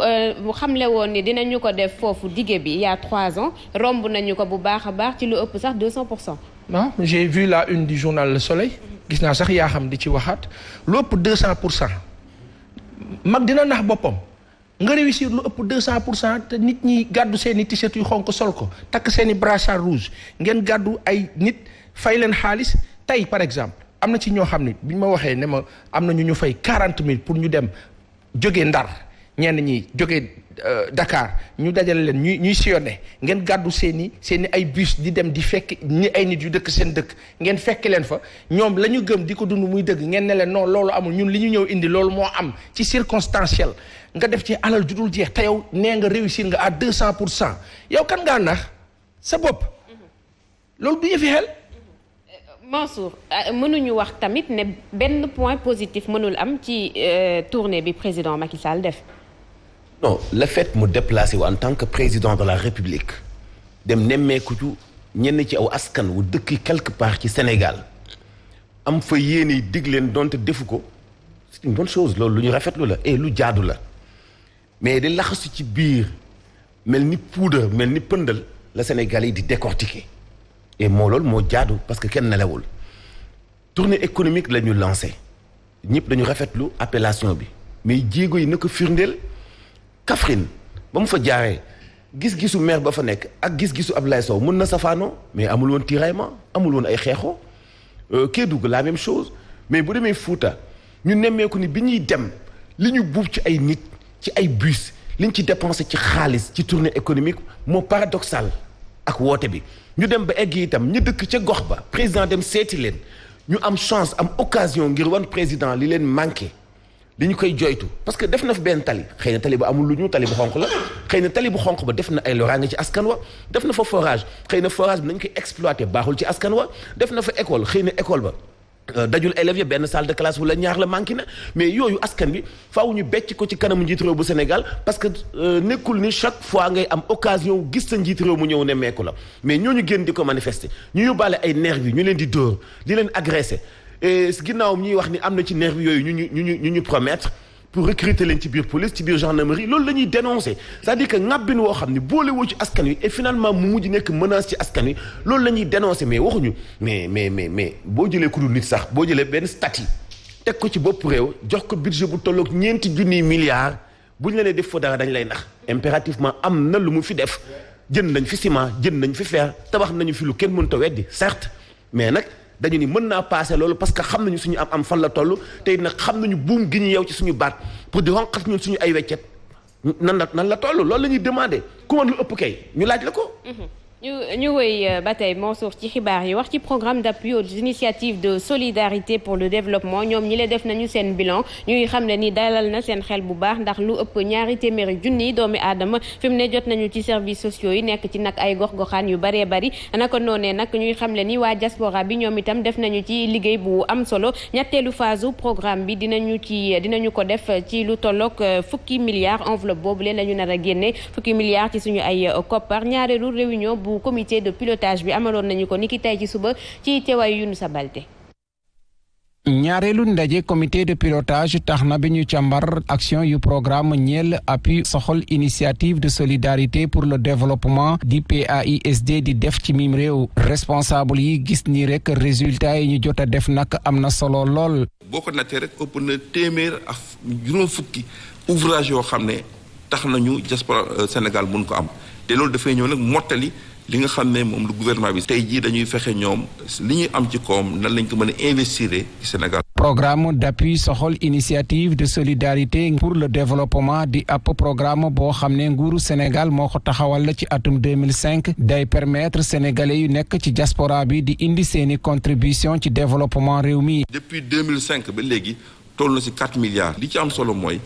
xamle woon ni dinañu ko def foofu dige bi il y a 3 ans romb nañu ko bu baax a baax ci lu ëpp sax 200%. non j'ai vu la une du journal Le Soleil gis naa sax yaa xam di ci waxaat lu ëpp 200% mag dina nax boppam. nga réussir lu ëpp 200% te nit ñi gàddu seen i t-shirt yu xonk sol ko takk seen i brassard rouge ngeen gàddu ay nit fay leen xaalis tey par exemple am na ci ñoo xam ne bi ñu ma waxee ne ma am na ñu fay 40 000 pour ñu dem jóge Ndar ñenn ñi jóge Dakar ñu dajale leen ñuy sillonné ngeen gàddu seen i ay bus di dem di fekk ñi ay nit yu dëkk seen dëkk ngeen fekk leen fa ñoom la ñu gëm di ko dund muy dëgg ngeen ne leen non loolu amul ñun li ñu ñëw indi loolu moo am ci circonstanciel nga def ci alal ju dul jeex te yow nee nga réussir nga à 200% yow kan ngaa nax sa bopp loolu du yëfi xel. Mansour mënuñu wax tamit ne benn point positif mënul am ci tournée bi président Macky Sall def. non le fait mu déplacé wu en tant que président de la République dem nemmeeku ci ñenn ci aw askan wu dëkk quelque part ci Sénégal am fa yéene dig leen donte defu ko c'est une bonne chose loolu lu ñu rafetlu la et lu jaadu la. mais di laxasu ci biir mel ni poudre mel ni pëndal la Sénégal yi di décortiquer et loolu moo jaadu parce que kenn nelawul tournée économique la ñu lancé ñëpp dañu rafetlu appellation bi mais jéego yi na ko firndeel Kaffrine ba mu fa jaaree gis-gisu maire ba fa nekk ak gis-gisu Abdoulaye Sow mën na safaanoo mais amul woon tiraillement amul woon ay xeexoo Kédougou la même chose mais bu demee Fouta ñu nemmeeku ni bi ñuy dem li ñu buub ci ay nit ci ay bus liñ ci dépensé ci xaalis ci tournée économique moo paradoxal ak woote bi ñu dem ba egg itam ñu dëkk ca gox ba président dem seeti leen ñu am chance am occasion ngir wan président li leen manqué li ñu koy joytu parce que def na fi benn tali xëy na tali ba amul lu ñu tali bu xonq la xëy na tali bu xonq ba def na ay loraange ci askan wa def na fa forage xëy na forage bi nañ koy exploité baaxul ci askan wa def na fa école xëy na école ba dajul élèves yi benn salle de classe wala ñaar la manqué na mais yooyu askan bi faaw ñu becc ko ci kanamu njiit réew bu Sénégal parce que nekkul ni chaque fois ngay am occasion gis sa njiit réew mu ñëw ne meeku la mais ñooñu génn di ko manifester ñu yóbbaale ay nervi ñu leen di dóor di leen agressé et ginnaaw ñuy wax ni am na ci nervi yooyu ñu promettre pour recruter leen ci biir police ci biir gendarmerie loolu la ñuy dénoncer c'est-à-dire que ŋàbbin woo xam ne boole woo ci askan wi et finalement mu mujj nekk menace ci askan wi loolu la ñuy dénoncer mais waxuñu mais boo jëlee ku dul nit sax boo jëlee benn statut teg ko ci bopp réew jox ko budget bu tolloog 4 junniy milliards bu ñu la nee def fa dara dañ lay nax impérativement am na lu mu fi def jënd nañ fi ciment jënd nañ fi fer tabax nañu fi lu kenn mënut a weddi certes mais nag dañu ni mën naa passé loolu parce que xam nañu suñu am fan la toll te it nag xam nañu buum gi ñu yeew ci suñu baat pour di xonqat ñun suñu ay weccet nan la toll loolu la ñuy demandé ku mën lu ëpp kay ñu laaj la ko. ñu wëy ba tey Mansour ci xibaar yi wax ci programme d'appui aux initiatives de solidarité pour le développement ñoom ñi le def nañu seen bilan ñuy xam ne ni dalal na seen xel bu baax ndax lu ëpp 200 junni doomi aadama fi mu ne jot nañu ci services sociaux yi nekk ci nag ay gox-goxaan yu bëree bëri naka noonee nag ñuy xam ne ni waa diaspora bi ñoom itam def nañu ci liggéey bu am solo ñetteelu phase programme bi dinañu ko def ci lu tolloog 10 milliards enveloppe boobu leen la ñu nar a génne 10 milliards ci suñu ay koppar ñaareelu réunion bu comité de pilotage bi amaloon nañu ko niki tey ci suba ci teewaayu Younousa Baldé. ñaareelu ndaje comité de pilotage tax na bi ñu càmbar action yu programme ñeel appui soxol initiative de solidarité pour le développement di PAISD di def ci mim réew responsable yi gis ni rek résultat yi ñu jot a def nag am na solo lool. boo ko nattee rek ëpp na téeméer ak juróom fukki ouvrage yoo xam ne tax nañu diaspora Sénégal mun ko am te loolu dafay ñëw nag mottali li nga xam ne moom lu gouvernement bi tey jii dañuy fexe ñoom li ñuy am ci koom nan lañ ko mën a investir ci Sénégal. programme d'appui soxol initiative de solidarité pour le développement di ab programme boo xam ne nguuru Sénégal moo ko taxawal ci atum 2005 day permettre sénégalais yu nekk ci diaspora bi di indi seeni contribution ci développement réew mi. depuis 2005 ba léegi toll na ci 4 milliards. li ci am solo mooy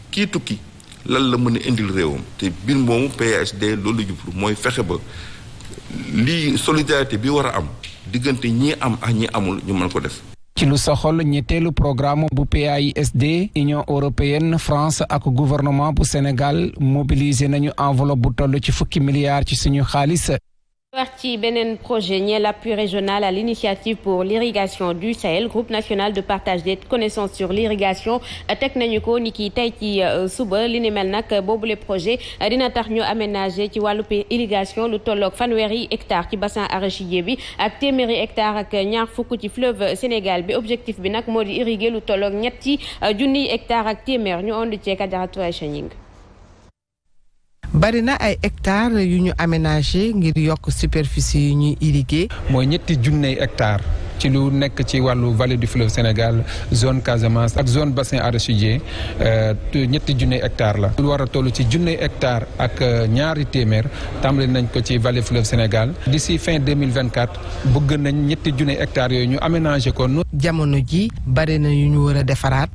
kii tukki lan la mën a indil réewam te biir moomu PSD loolu la jublu mooy fexe ba. lii solidarité bi war a am diggante ñi am ak ñi amul ñu mën ko def. ci lu soxol ñetteelu programme bu PAISD Union européenne France ak gouvernement bu Sénégal mobilisé nañu enveloppe bu toll ci 10 milliards ci suñu xaalis. wax ci beneen projet ñeel appui régional à l'initiative pour l'irrigation du Sahel groupe national de partage des connaissances sur l'irrigation teg nañu ko ni ki tey ci suba li ni mel nag boobule projet dina tax ñu aménager ci wàllu irrigation lu tolloog fanweeri hectares ci bassin arachidier bi ak téeméeri hectares ak ñaar fukk ci fleuve Sénégal bi objectif bi nag moo di irriguer lu tolloog 3 junniy hectares ak téeméer ñu ond ceek Adjaratou Aïcha Ñing bari na ay hectares yu ñu aménagé ngir yokk superficie yu ñuy irriguer. mooy 3 junniy hectares ci lu nekk ci wàllu vallée du fleuve Sénégal zone Casamance ak zone bassin arachidier 3 junniy hectares la. lu war a toll ci junniy hectares ak ñaari téeméer tàmbali nañ ko ci vallée fleuve Sénégal d'ici fin 2024 bëgg nañ 3 junniy hectares yooyu ñu aménagé ko. jamono ji bari na yu ñu war a defaraat.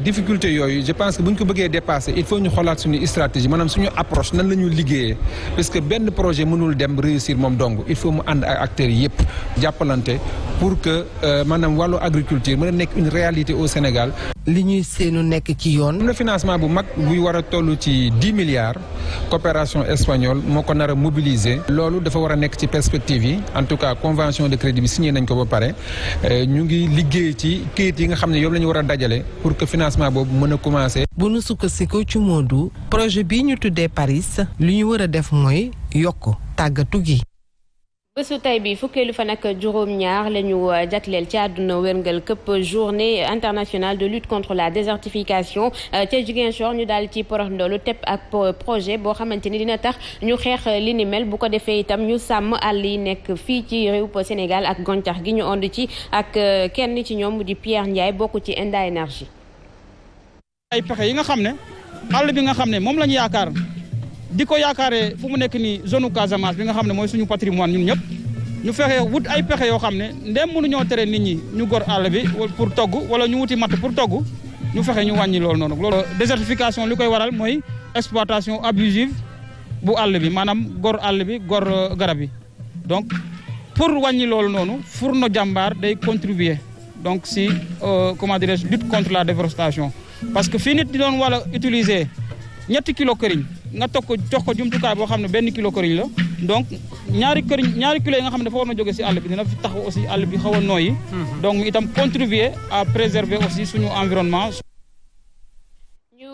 difficulté yooyu je pense que bu ñu ko bëggee dépasser il faut ñu xoolaat suñu stratégie maanaam suñu approche nan la ñu liggéeyee parce que benn projet mënul dem réussir moom dong il faut mu ànd ak acteurs yi yëpp jàppalante pour que maanaam wàllu agriculture mën a nekk une réalité au Sénégal. li ñuy seenu nekk ci yoon. am na financement bu mag buy war a toll ci 10 milliards coopération espagnole moo ko nar a mobiliser. loolu dafa war a nekk ci perspective yi en tout cas convention de crédit bi signé nañ ko ba pare ñu ngi liggéey ci kayit yi nga xam ne yow la ñu war a dajale pour que financement boobu mën a commencer. bu nu sukkandiku ci Modou projet bii ñu tuddee Paris li ñu war a def mooy yokk tàggatu gi. bésu tey bi fukkeelu fan ak juróom-ñaar la ñu jagleel ci àdduna wérngal këpp journée internationale de lutte contre la désertification ca Ziguinchor ñu daal ci porox ndoolu tepp ak projet boo xamante ni dina tax ñu xeex li ni mel bu ko defee itam ñu sàmm àll yi nekk fii ci réew Sénégal ak gàncax gi ñu ond ci ak kenn ci ñoom di Pierre Ndiaye bokk ci Enda Énergie. ay pexe yi nga xam ne àll bi nga xam ne moom lañu yaakaar di ko yaakaaree fu mu nekk nii zone Casamance bi nga xam ne mooy suñu patrimoine ñun ñëpp ñu fexe wut ay pexe yoo xam ne ndem mënuñoo tere nit ñi ñu gor àll bi pour togg wala ñu wuti matt pour togg ñu fexe ñu wàññi loolu noonu. loolu désertification li koy waral mooy exploitation abusive bu àll bi maanaam gor àll bi gor garab yi donc pour wàññi loolu noonu Fourno Jàmbaar day contribuer donc si comment dirais-je lutte contre la déforestation parce que fii nit di doon wala utiliser 2 kilo këriñ nga toog ko jox ko jumtukaay boo xam ne 1 kilo këriñ la donc ñaari kilo yi nga xam ne dafa war na jóge si àll bi dina fi tax aussi àll bi xaw a nooyi donc mu itam contribuer à préserver aussi suñu environnement. ñu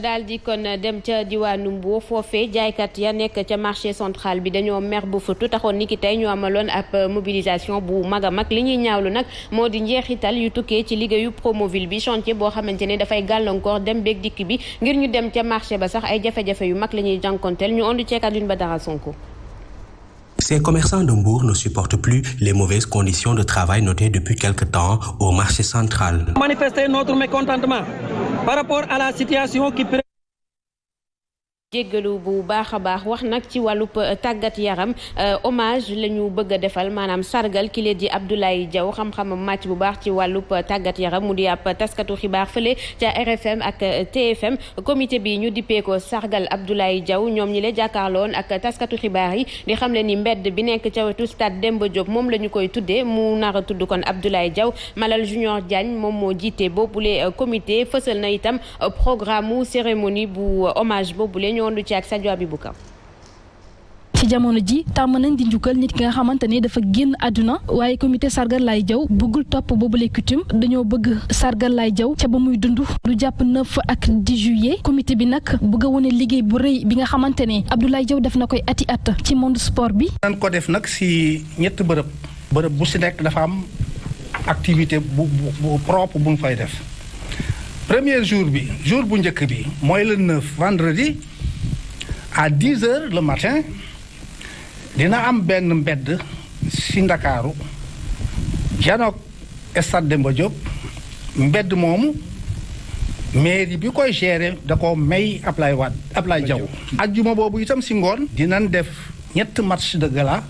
daal di kon dem ca diwaanu Mbour foofee jaaykat ya nekk ca marché central bi dañoo mer bu futu taxoon ni ki tey ñu amaloon ab mobilisation bu mag a mag li ñuy ñaawlu nag moo di njeexital yu tukkee ci liggéeyu Promoville bi chantier boo xamante ne dafay gàllankoor dem beeg dikk bi ngir ñu dem ca marché ba sax ay jafe-jafe yu mag la ñuy jànkonteel ñu ondu ceekat yuñ ba dara Sonko. Ces commerçants de Mbour ne supportent plus les mauvaises conditions de travail notées depuis quelque temps au marché central. Manifester notre mécontentement par rapport à la situation qui jéggalu bu baax a baax wax nag ci wàllub tàggat yaram hommage la ñu bëgg a defal maanaam sargal ki lee di Abdoulaye Diaw xam-xamam màcc bu baax ci wàllub tàggat yaram mu di ab taskatu xibaar fële ca RFM ak TFM comité bi ñu dippee ko sargal Abdoulaye Diaw ñoom ñi le jàkkaarloon ak taskatu xibaar yi di xam le ni mbedd bi nekk ca wetu stade Demba Diop moom la ñu koy tuddee mu nar a tudd kon Abdoulaye Diaw Malal Junior Diagne moom moo jiite boobule comité fësal na itam programme cérémonie bu hommage boobule ñoondu ci ak Sadio Abibou Kam ci jamono ji tàmm nañ di njukkal nit ki nga xamante ne dafa génn àdduna waaye comité sargal Laye Diaw bëggul topp boobule coutume dañoo bëgg sargal Laye Diaw ca ba muy dund lu jàpp 9 ak 10 juillet comité bi nag bëgg a wone liggéey bu rëy bi nga xamante ne Abdoulaye Diaw def na koy ati at ci monde sport bi. nan ko def nag si ñett bërëb bu si nekk dafa am activité bu propre bu ñu fay def premier jour bu njëkk bi mooy le 9 vendredi à 10h le matin dina am benn mbedd si Ndakaaru janook stade Demba Diop mbedd moomu mairie bi koy gérer da ko may Ablaye Diaw ajjuma boobu itam si ngoon dinañ def ñett match de gala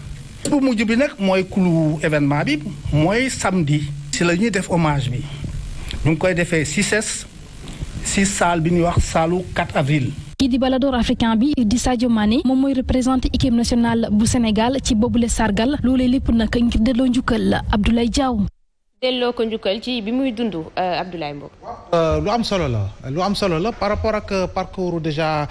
bu mujj bi nag mooy clou événement bi mooy samedi si la ñuy def hommage bi ñu ngi koy defee CICES si salle bi ñuy wax saalu 4 avril kii di balador africain bi di Sadio Mané moom mooy représenté équipe nationale bu Sénégal ci boobule sargal loolee lépp nag ngir delloo njukkal Abdoulaye Diaw. delloo ko njukkal ci bi muy dund Abdoulaye Mbow. lu am solo la par rapport ak parcours déjà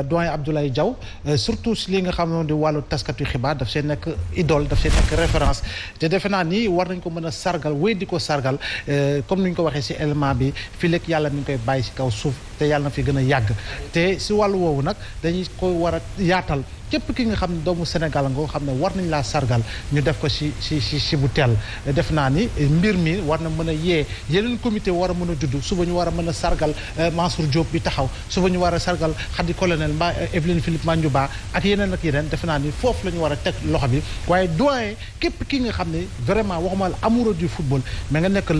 doyen Abdoulaye Diaw surtout si li nga xam ne di wàllu taskatu xibaar daf see nekk idole daf see nekk référence te defe naa ni war nañ ko mën a sargal wéy di ko sargal comme ni ñu ko waxee si élément bi fii léegi yàlla mi ngi koy bàyyi si kaw suuf te yàlla na fi gën a yàgg te si wàllu woowu nag dañuy koy war a yaatal. képp ki nga xam ne doomu Sénégal nga xam ne war nañ laa sargal ñu def ko si bu teel def naa ni mbir mi war na mën a yee yeneen comité war a mën a judd suba ñu war a mën a sargal Mansour Diop bi taxaw suba ñu war a sargal Khady colonel mbaa Evelyne Philippe Mandiouba ak yeneen def naa ni foofu la ñu war a teg loxo bi waaye doyen képp ki nga xam ne vraiment waxuma la amoureux du football mais nga nekk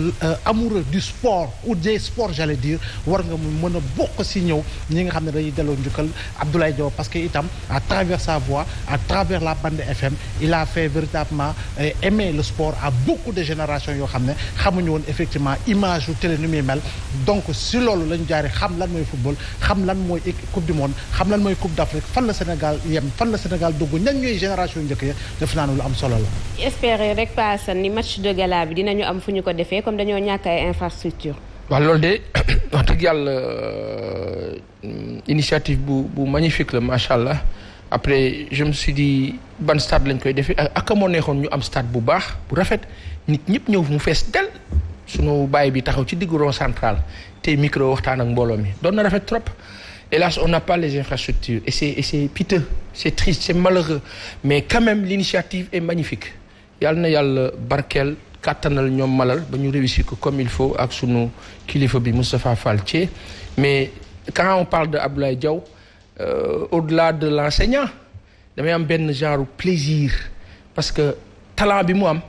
amoureux du sport ou des sports j'allais dire war nga mën a bokk si ñëw ñi nga xam ne dañuy delloo njukkal Abdoulaye Diaw parce que itam à travers sa voix à travers la bande FM il a fait véritablement aimer le sport à beaucoup de générations yoo xam ne xamuñu woon effectivement image yu télé ni muy mel donc si loolu lañu jaaree xam lan mooy football xam lan mooy coupe du monde xam lan mooy coupe d'Afrique fan la Sénégal yem fan la Sénégal dugg ñan ñooy génération yu njëkk ya def naa ne lu am solo la. espérer rek paasan ni match de gala bi dinañu am fu ñu ko defee comme dañoo ñàkk ay infrastructure. waaw loolu de wax dëgg yàlla initiative bu magnifique la macha allah. après je me suis dit ban stade lañ koy defee ak moo neexoon ñu am stade bu baax bu rafet nit ñëpp ñëw mu fees del sunu baay bi taxaw ci diggu rond central te micro waxtaan ak mbooloo mi doon na rafet trop hélas on n'a pas les infrastructures et c'est piteux c'est triste c'est malheureux mais quand même l'initiative est magnifique yàlla na yàlla barkeel kàttanal ñoom malal ba ñu réussir ko comme il faut ak sunu kilifa bi Moustapha Fall Thié mais quand on parle de Abdoulaye Diaw au-delà de l'enseignant damay am benn genre plaisir parce que talent bi mu am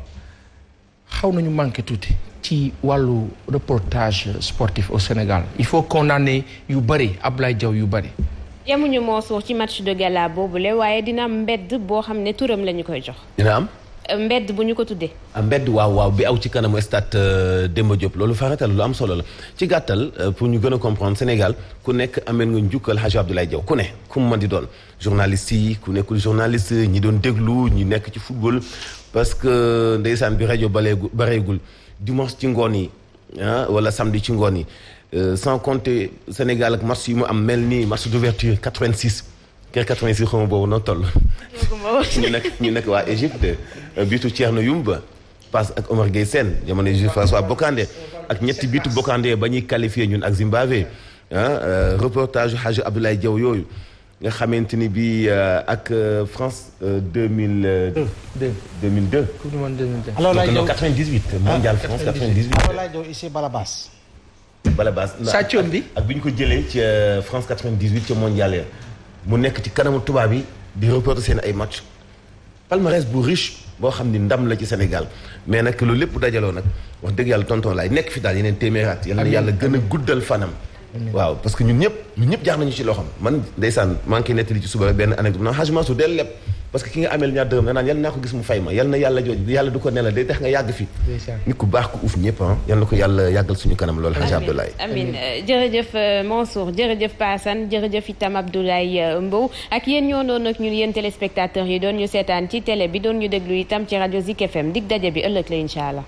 xaw nañu manqué tuuti ci wàllu reportage sportif au Sénégal il faut qu'on en ait yu bëri Abdoulaye Diaw yu bëri. yemuñu moo suux ci match de gala boobule waaye dina am mbedd boo xam ne turam la ñu koy jox. dina am. mbedd bu ñu ko tuddee. mbedd waaw bi aw ci kanamu stade Demba Diop loolu faratal lu am solo la ci gàttal pour ñu gën a comprendre Sénégal ku nekk ameen nga njukkal Hadji Abdoulaye Diaw ku ne ku mu mën di doon journaliste yi ku nekkul journaliste ñi doon déglu ñi nekk ci football parce que ndeysaan bi rajo bareegul dimanche ci ngoon yi wala samedi ci ngoon yi sans compter Sénégal ak match yi mu am mel ni match d'ouverture 86 kër 86 xaw ma boobu noo toll. ñu nekk waa Égypte biitu Thierno Youmba passe ak Omar Gueye Sène jamono François Bocandé ak ñetti biitu Bocandé ba ñuy qualifié ñun ak Zimbabwe reportage Hadji Abdoulaye Diaw yooyu nga xamante ni bi ak France 2002. Coupe du monde 2002. alors là donc 98 mondial France 98. alors là ici Balabas. Sathion bi ak bi ñu ko jëlee ci France 98 ca mondial mu nekk ci kanamu tubaab yi di reporter seen ay match palmarès bu riche boo xam ni ndam la ci Sénégal mais nag loolu lépp dajaloo nag wax dëgg yàlla tonton laay nekk fi daal yeneen téeméeraat yal na yàlla gën a guddal fanam waaw parce que ñun ñëpp jaar nañu ci loxam man ndeysaan maa ngi koy nettali ci suba benn anecdote non xajma su del lépp parce que ki nga ameel ñaar dërëm naan yal naa ko gis mu fay ma yal na yàlla jooju yàlla du ko ne la day tax nga yàgg fi nit ku baax ku uuf ñëpp yal na ko yàlla yàggal suñu kanam loolu Hadj Abdoulaye amiin jërëjëf Mansour jërëjëf Pa Assane jërëjëf itam Abdoulaye Mbow ak yéen ñoo doon ak ñun yéen téléspectateurs yi doon ñu seetaan ci télé bi doon ñu déglu itam ci rajo Zik FM dig daje bi ëllëg la incha allah